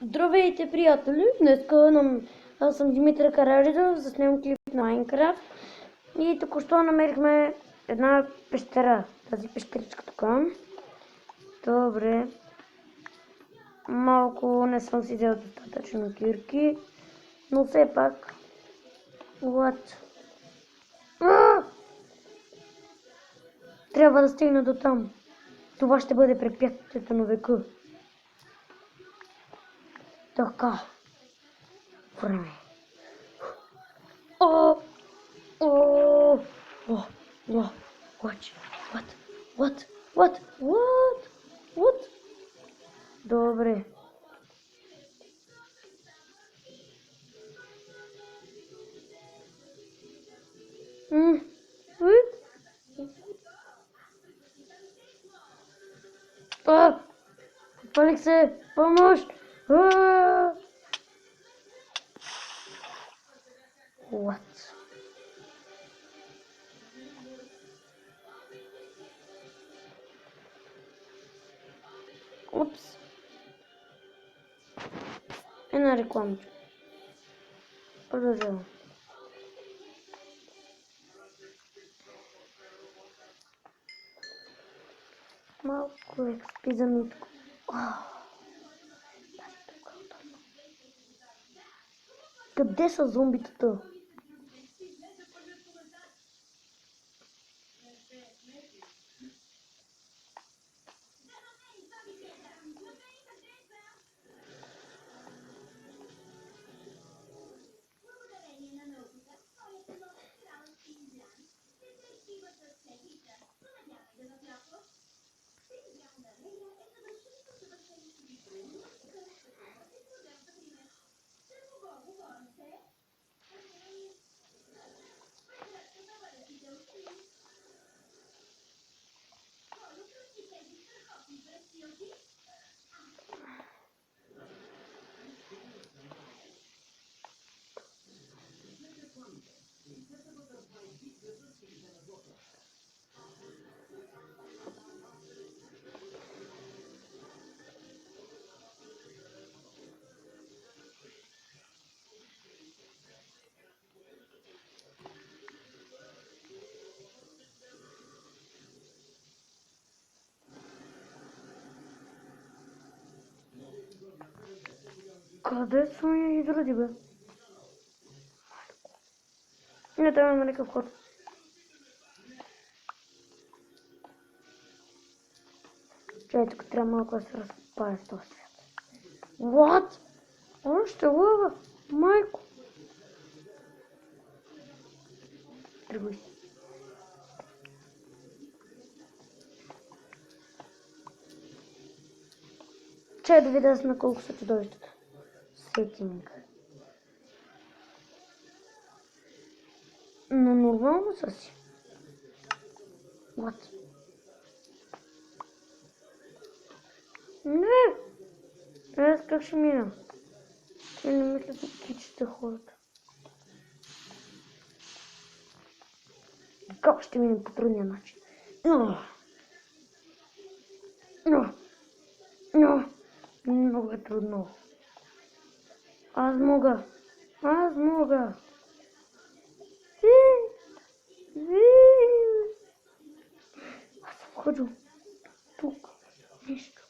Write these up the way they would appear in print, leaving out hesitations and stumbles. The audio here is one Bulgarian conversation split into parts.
Здравейте, приятели! Аз съм Димитър Караджов, заснемам клип на Майнкрафт и току-що намерихме една пещера. Тази пещеричка тук. Добре. Малко не съм си взел достатъчно кирки, но все пак. What? Трябва да стигна до там. Това ще бъде препятствието на века. Така. Време. What? Добре. Палих се! Помощ! What? Упс. Една реклама. Продължавам. Малко експи за митко. Къде са зомбитата? Къде са ми изроди, бе? Не трябва да има някакъв ход. Чай, тук трябва малко да се разпая с този свят. What? Още лъва? Майко! Тръгвай си. Чай да видя на колко са чудовищата. Сетинг. Но нормално са си. What? Не! Аз как ще мина? Те не мисля за птичите хората. Как ще минем по трудния начин? Много е трудно. Аз мога. Аз съм ходил тук. Нещо.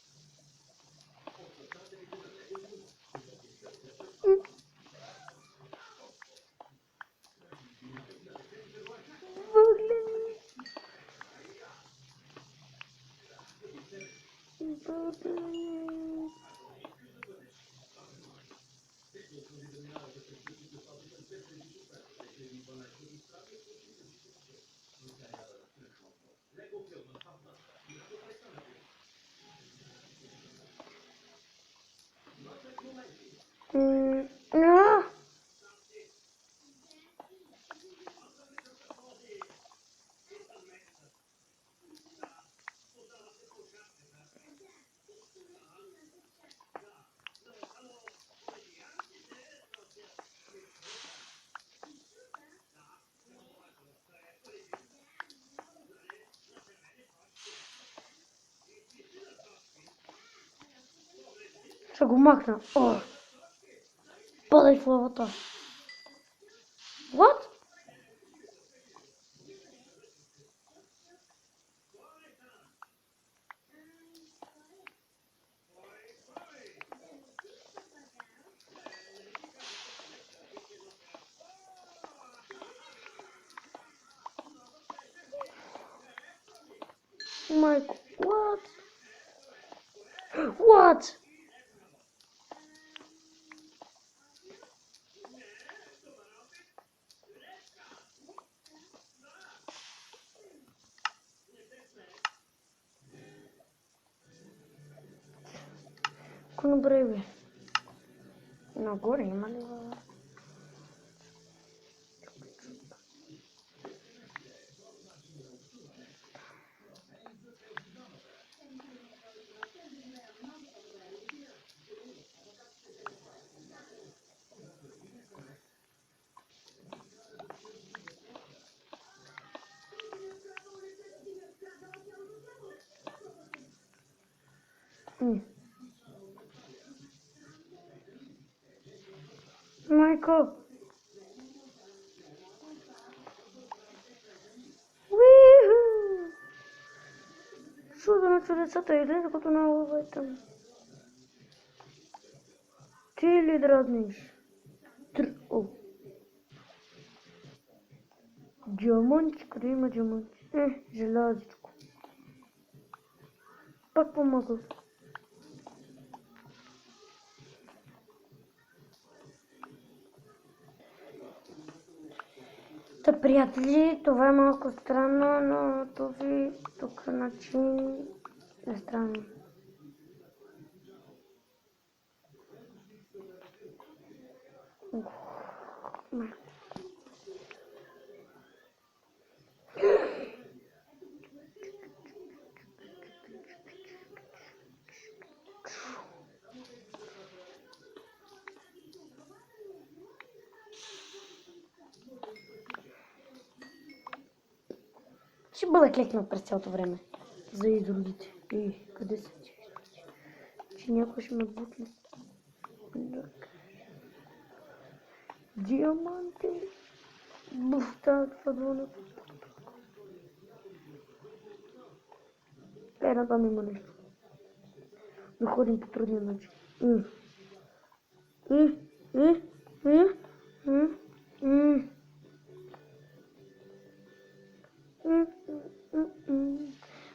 Ще го махна. О! Падай в лавата. What? Майко, what? What? Ако добре бе. Нагоре има ли лава? Майко! Уиху! Чудо на чудесата, излезе като на лава е там. Ти ли дразниш? О! Диамантчик, къде има диамантчик? Желязичко. Пак помага. Та, приятели, това е малко странно, но този тук начин е странно. Ще бъда клекнал през цялото време. За изродите. Къде са ти? Че някой ще ме бутне. Диаманти. Буфта, фадлона. Една там има нещо. Да ходим по трудния начин.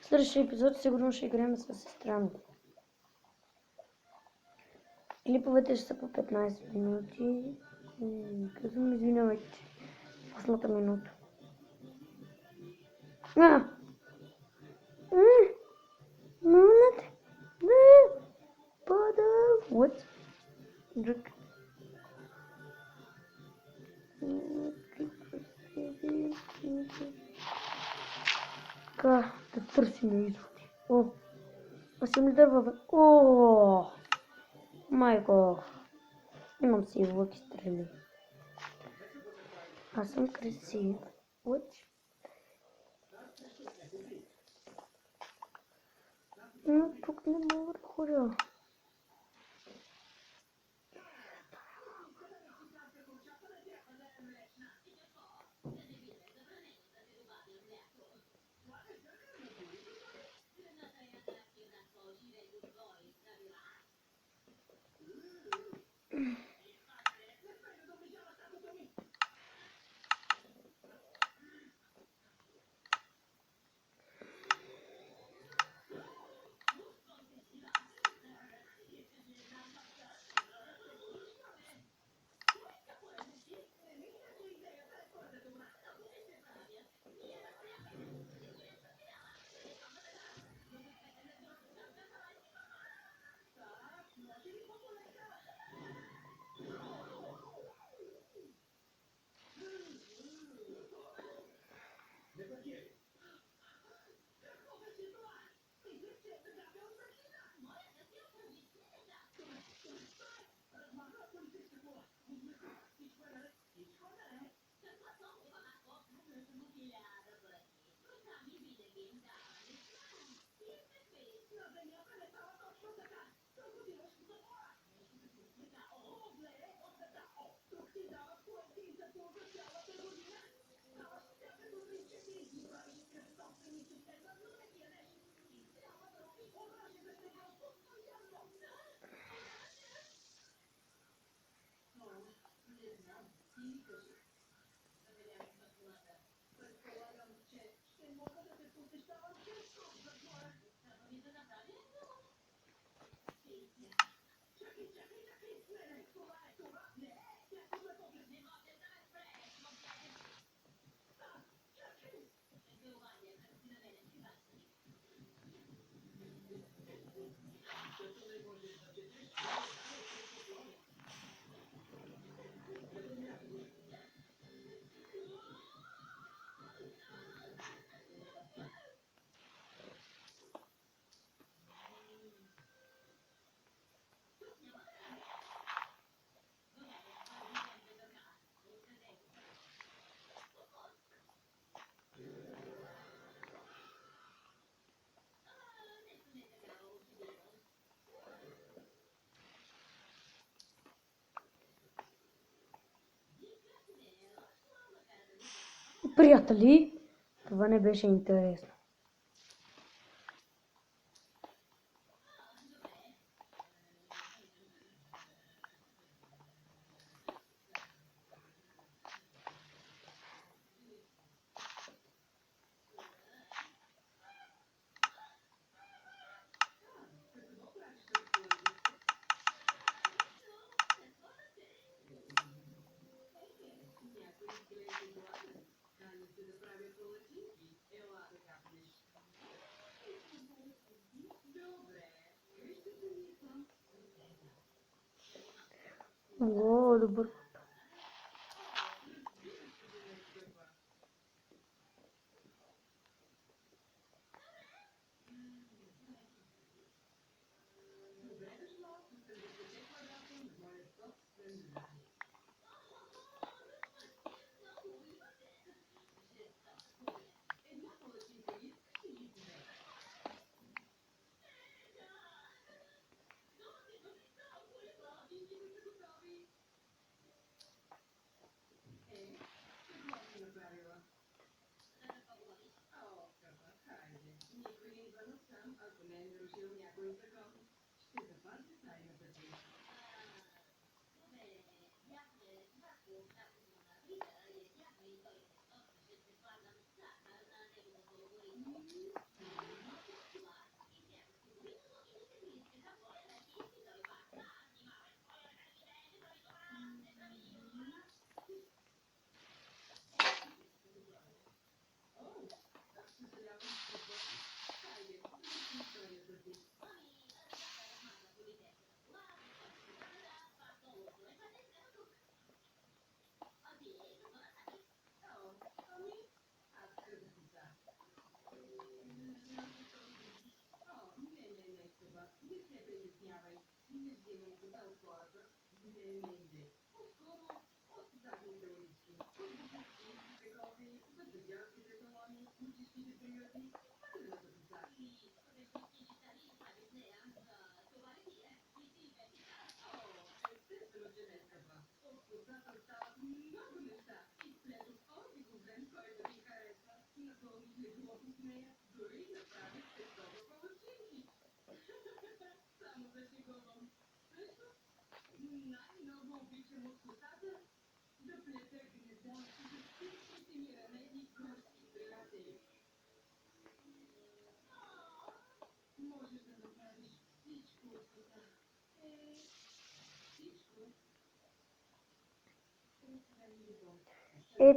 Следващия епизод сигурно ще играем с сестра ми. Клиповете ще са по 15 минути. Казвам, извинявайте. 8-та минута. Мълнат. Пада. What? Друг. Така, да търсим изводи. О, а съм ли дърва? О, майко. Имам си лъки стрели. Аз съм красив. What? Но тук не мога да ходя. Приятели, това не беше интересно. О, добър.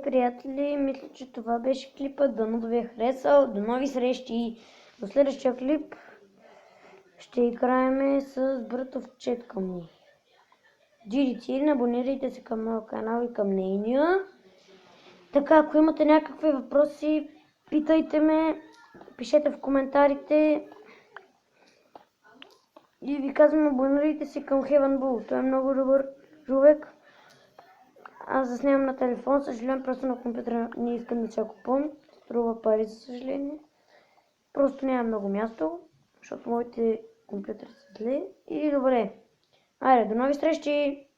Приятели, мисля, че това беше клипът. Дано да ви е харесал. До нови срещи. До следващия клип ще играем с братов четка ми. GDT, абонирайте се към моя канал и към нейния. Така, ако имате някакви въпроси, питайте ме, пишете в коментарите. И ви казвам, абонирайте се към Heaven Bull. Той е много добър човек. Аз заснемам на телефон, съжалявам, просто на компютъра не искам да се купувам. Струва пари, за съжаление. Просто няма много място, защото моите компютъри са зле. И добре. Айде, до нови срещи!